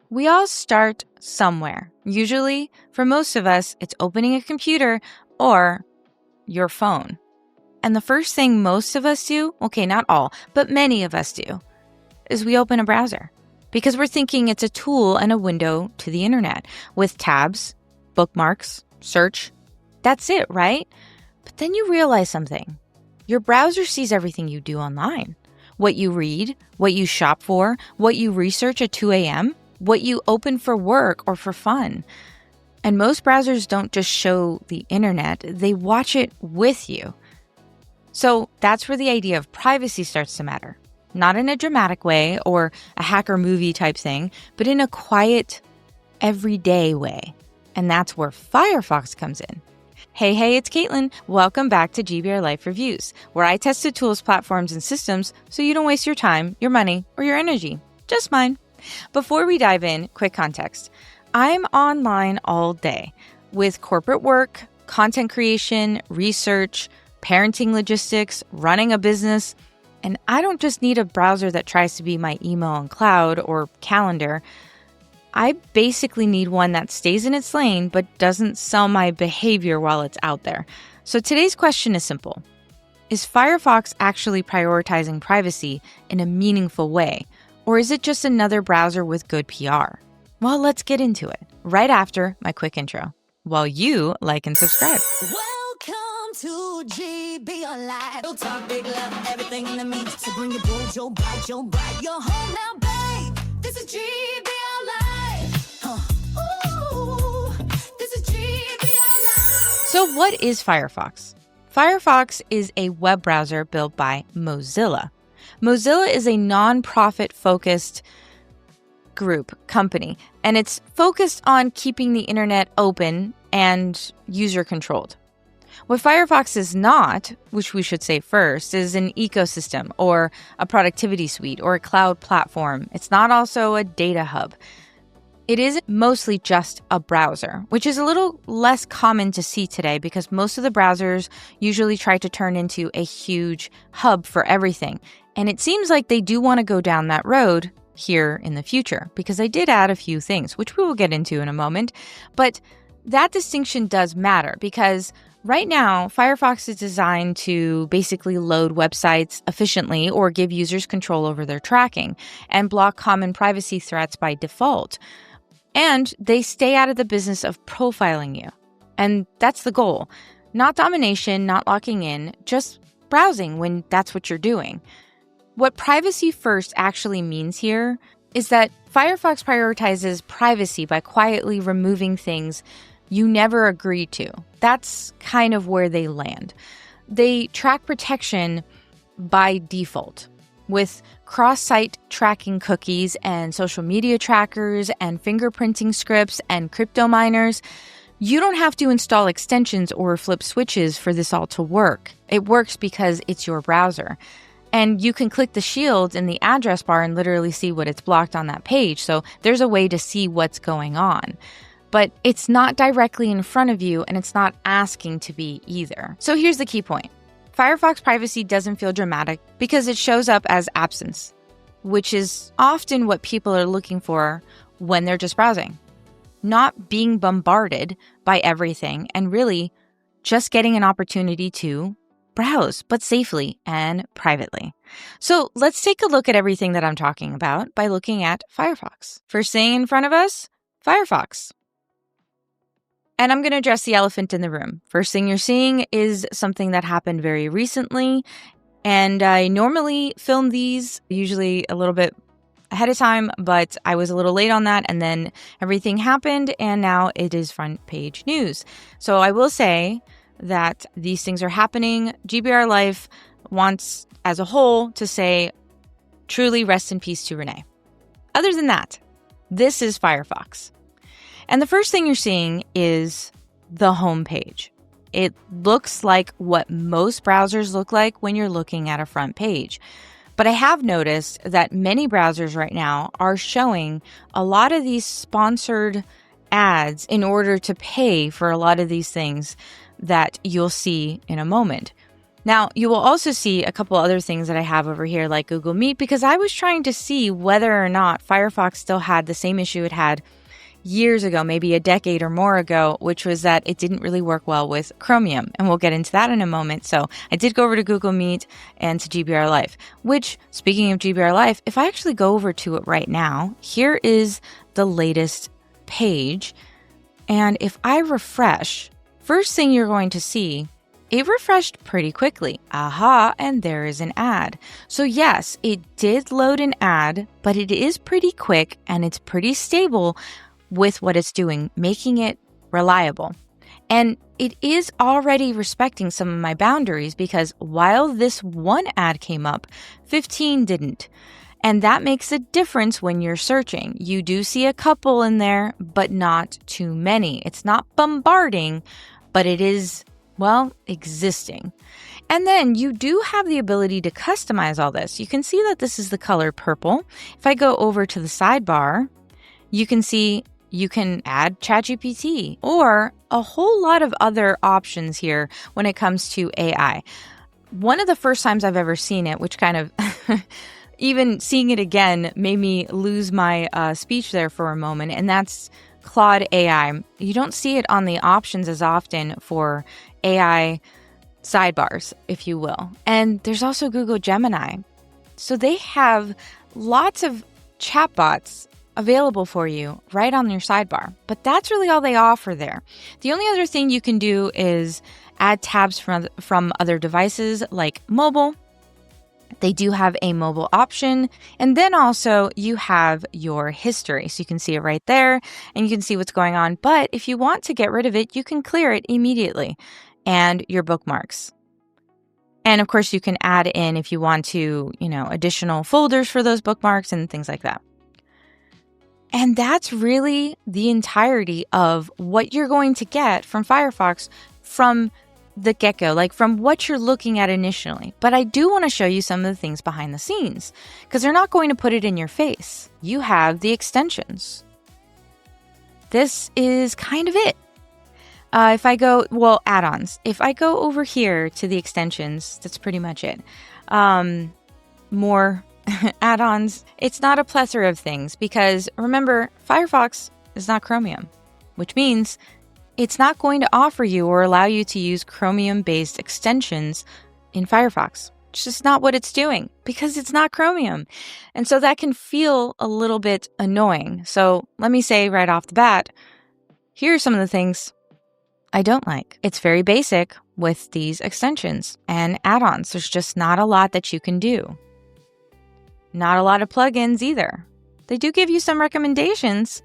We all start somewhere. Usually, for most of us, it's opening a computer or your phone. And the first thing most of us do, okay, not all, but many of us do, is we open a browser because we're thinking it's a tool and a window to the internet with tabs, bookmarks, search. That's it, right? But then you realize something. Your browser sees everything you do online. What you read, what you shop for, what you research at 2 a.m., what you open for work or for fun. And most browsers don't just show the internet, they watch it with you. So that's where the idea of privacy starts to matter. Not in a dramatic way or a hacker movie type thing, but in a quiet, everyday way. And that's where Firefox comes in. Hey, it's Caitlin. Welcome back to GBRLIFE Reviews, where I test the tools, platforms, and systems so you don't waste your time, your money, or your energy. Just mine. Before we dive in, quick context. I'm online all day with corporate work, content creation, research, parenting logistics, running a business, and I don't just need a browser that tries to be my email and cloud or calendar. I basically need one that stays in its lane but doesn't sell my behavior while it's out there. So today's question is simple. Is Firefox actually prioritizing privacy in a meaningful way? Or is it just another browser with good PR? Well, let's get into it right after my quick intro, while you like and subscribe. Welcome to GBRLIFE. We'll talk big love, everything in the mix. So bring your bold, your bright, your bright. You're home now, babe. This is GBRLIFE. Ooh, this is GBRLIFE. So what is Firefox? Firefox is a web browser built by Mozilla. Mozilla is a non-profit-focused company, and it's focused on keeping the internet open and user-controlled. What Firefox is not, which we should say first, is an ecosystem or a productivity suite or a cloud platform. It's not also a data hub. It is mostly just a browser, which is a little less common to see today because most of the browsers usually try to turn into a huge hub for everything. And it seems like they do want to go down that road here in the future because they did add a few things, which we will get into in a moment. But that distinction does matter because right now, Firefox is designed to basically load websites efficiently or give users control over their tracking and block common privacy threats by default. And they stay out of the business of profiling you. And that's the goal. Not domination, not locking in, just browsing when that's what you're doing. What privacy first actually means here is that Firefox prioritizes privacy by quietly removing things you never agreed to. That's kind of where they land. They track protection by default with cross-site tracking cookies and social media trackers and fingerprinting scripts and crypto miners. You don't have to install extensions or flip switches for this all to work. It works because it's your browser. And you can click the shield in the address bar and literally see what it's blocked on that page. So there's a way to see what's going on. But it's not directly in front of you and it's not asking to be either. So here's the key point. Firefox privacy doesn't feel dramatic because it shows up as absence, which is often what people are looking for when they're just browsing. Not being bombarded by everything and really just getting an opportunity to browse, but safely and privately. So let's take a look at everything that I'm talking about by looking at Firefox. First thing in front of us, Firefox. And I'm going to address the elephant in the room. First thing you're seeing is something that happened very recently. And I normally film these usually a little bit ahead of time, but I was a little late on that. And then everything happened and now it is front page news. So I will say that these things are happening. GBRLIFE wants as a whole to say truly rest in peace to Renee. Other than that, this is Firefox. And the first thing you're seeing is the home page. It looks like what most browsers look like when you're looking at a front page. But I have noticed that many browsers right now are showing a lot of these sponsored ads in order to pay for a lot of these things that you'll see in a moment. Now, you will also see a couple other things that I have over here like Google Meet, because I was trying to see whether or not Firefox still had the same issue it had years ago, maybe a decade or more ago, which was that it didn't really work well with Chromium. And we'll get into that in a moment. So I did go over to Google Meet and to GBRLIFE, which, speaking of GBRLIFE, if I actually go over to it right now, here is the latest page. And if I refresh, first thing you're going to see, it refreshed pretty quickly. Aha, and there is an ad. So yes, it did load an ad, but it is pretty quick and it's pretty stable with what it's doing, making it reliable. And it is already respecting some of my boundaries, because while this one ad came up, 15 didn't. And that makes a difference when you're searching. You do see a couple in there, but not too many. It's not bombarding, but it is, well, existing. And then you do have the ability to customize all this. You can see that this is the color purple. If I go over to the sidebar, you can see you can add ChatGPT or a whole lot of other options here when it comes to AI. One of the first times I've ever seen it, which kind of even seeing it again made me lose my speech there for a moment, and that's Claude AI. You don't see it on the options as often for AI sidebars, if you will. And there's also Google Gemini. So they have lots of chatbots available for you right on your sidebar. But that's really all they offer there. The only other thing you can do is add tabs from other devices like mobile. They do have a mobile option. And then also you have your history. So you can see it right there and you can see what's going on. But if you want to get rid of it, you can clear it immediately. And your bookmarks. And of course, you can add in, if you want to, additional folders for those bookmarks and things like that. And that's really the entirety of what you're going to get from Firefox from the get-go, like from what you're looking at initially. But I do want to show you some of the things behind the scenes, because they're not going to put it in your face. You have the extensions. This is kind of it. If I go, add-ons. If I go over here to the extensions, that's pretty much it. More add-ons. It's not a plethora of things, because remember, Firefox is not Chromium, which means it's not going to offer you or allow you to use Chromium-based extensions in Firefox. It's just not what it's doing, because it's not Chromium. And so that can feel a little bit annoying. So let me say right off the bat, here are some of the things I don't like. It's very basic with these extensions and add-ons. There's just not a lot that you can do. Not a lot of plugins either. They do give you some recommendations.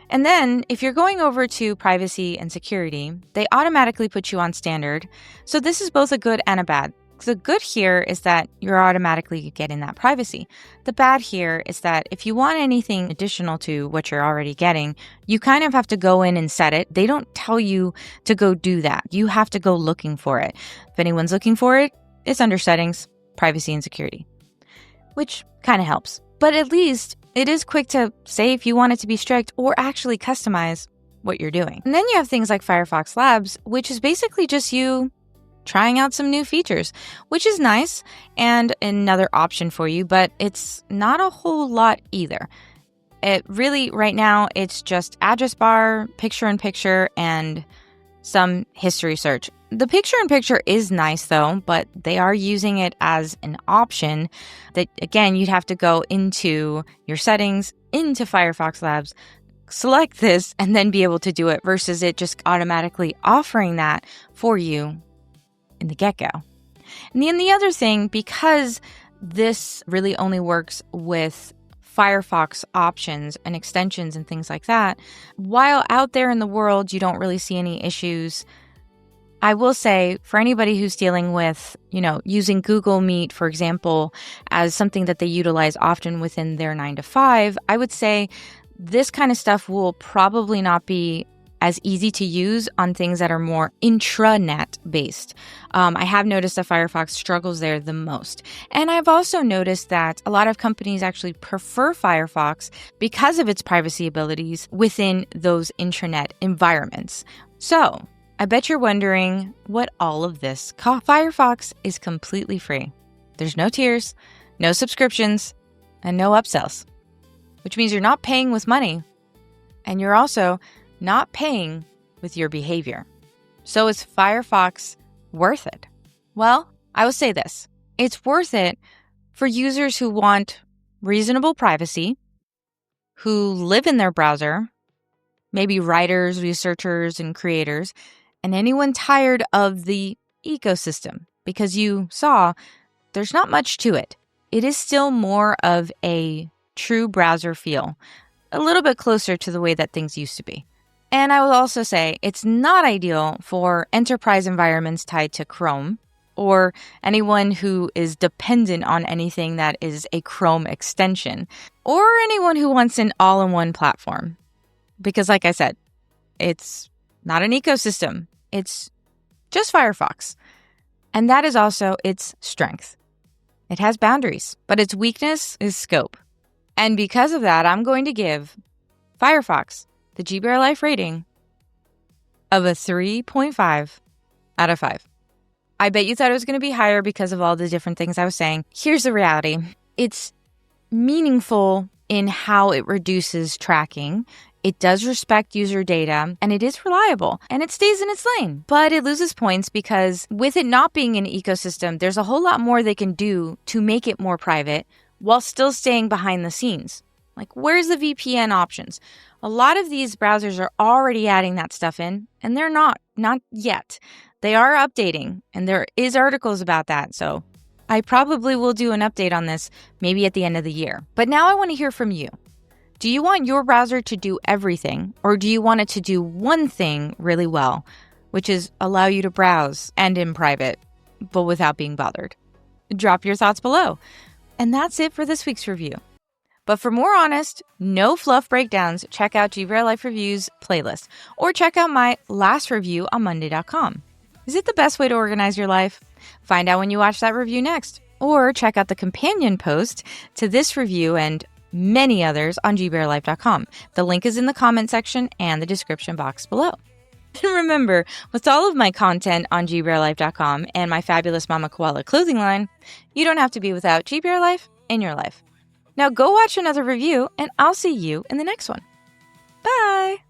And then if you're going over to privacy and security, they automatically put you on standard. So this is both a good and a bad. The good here is that you're automatically getting that privacy. The bad here is that if you want anything additional to what you're already getting, you kind of have to go in and set it. They don't tell you to go do that. You have to go looking for it. If anyone's looking for it, it's under settings, privacy and security, which kind of helps. But at least it is quick to say if you want it to be strict or actually customize what you're doing. And then you have things like Firefox Labs, which is basically just you trying out some new features, which is nice and another option for you, but it's not a whole lot either. It really, right now, it's just address bar, picture-in-picture, and some history search. The picture-in-picture is nice though, but they are using it as an option that, again, you'd have to go into your settings, into Firefox Labs, select this, and then be able to do it, versus it just automatically offering that for you in the get-go. And then the other thing, because this really only works with Firefox options and extensions and things like that, while out there in the world you don't really see any issues, I will say for anybody who's dealing with, using Google Meet, for example, as something that they utilize often within their 9 to 5, I would say this kind of stuff will probably not be as easy to use on things that are more intranet based. I have noticed that Firefox struggles there the most. And I've also noticed that a lot of companies actually prefer Firefox because of its privacy abilities within those intranet environments. So I bet you're wondering what all of this costs. Firefox is completely free. There's no tiers, no subscriptions, and no upsells, which means you're not paying with money, and you're also not paying with your behavior. So is Firefox worth it? Well, I will say this. It's worth it for users who want reasonable privacy, who live in their browser, maybe writers, researchers, and creators, and anyone tired of the ecosystem, because you saw there's not much to it. It is still more of a true browser feel, a little bit closer to the way that things used to be. And I will also say it's not ideal for enterprise environments tied to Chrome or anyone who is dependent on anything that is a Chrome extension, or anyone who wants an all-in-one platform. Because like I said, it's not an ecosystem. It's just Firefox. And that is also its strength. It has boundaries, but its weakness is scope. And because of that, I'm going to give Firefox the GBRLIFE rating of a 3.5 out of 5. I bet you thought it was going to be higher because of all the different things I was saying. Here's the reality. It's meaningful in how it reduces tracking. It does respect user data, and it is reliable, and it stays in its lane. But it loses points because with it not being an ecosystem, there's a whole lot more they can do to make it more private while still staying behind the scenes. Like, where's the VPN options? A lot of these browsers are already adding that stuff in, and they're not yet. They are updating, and there is articles about that, so I probably will do an update on this maybe at the end of the year. But now I want to hear from you. Do you want your browser to do everything, or do you want it to do one thing really well, which is allow you to browse and in private, but without being bothered? Drop your thoughts below. And that's it for this week's review. But for more honest, no fluff breakdowns, check out GBRLIFE Reviews playlist, or check out my last review on Monday.com. Is it the best way to organize your life? Find out when you watch that review next, or check out the companion post to this review and many others on GBRLIFE.com. The link is in the comment section and the description box below. And remember, with all of my content on GBRLIFE.com and my fabulous Mama Koala clothing line, you don't have to be without GBRLIFE in your life. Now go watch another review, and I'll see you in the next one. Bye!